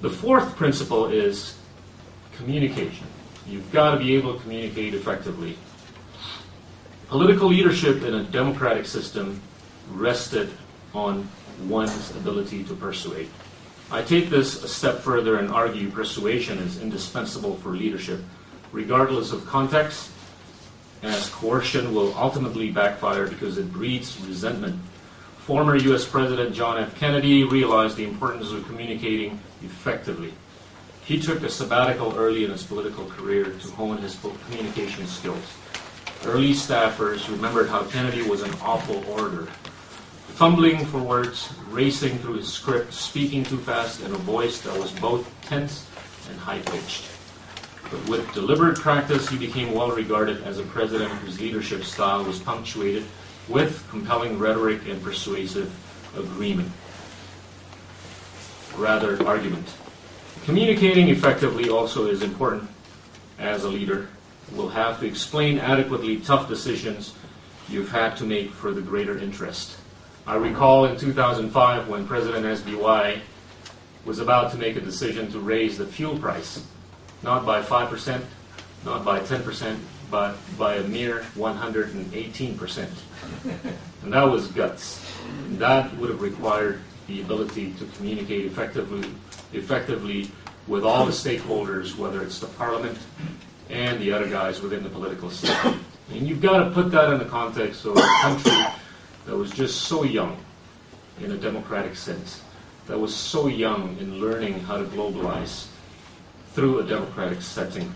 The fourth principle is communication. You've got to be able to communicate effectively. Political leadership in a democratic system rested on one's ability to persuade. I take this a step further and argue persuasion is indispensable for leadership, regardless of context, as coercion will ultimately backfire because it breeds resentment. Former U.S. President John F. Kennedy realized the importance of communicating effectively. He took a sabbatical early in his political career to hone his communication skills. Early staffers remembered how Kennedy was an awful orator, fumbling for words, racing through his script, speaking too fast in a voice that was both tense and high-pitched. But with deliberate practice, he became well regarded as a president whose leadership style was punctuated with compelling rhetoric and persuasive argument. Communicating effectively also is important as a leader. You will have to explain adequately tough decisions you've had to make for the greater interest. I recall in 2005 when President SBY was about to make a decision to raise the fuel price, not by 5%, not by 10%, but by a mere 118%. And that was guts. And that would have required the ability to communicate effectively with all the stakeholders, whether it's the parliament and the other guys within the political system. And you've got to put that in the context of a country that was just so young in a democratic sense, that was so young in learning how to globalize through a democratic setting.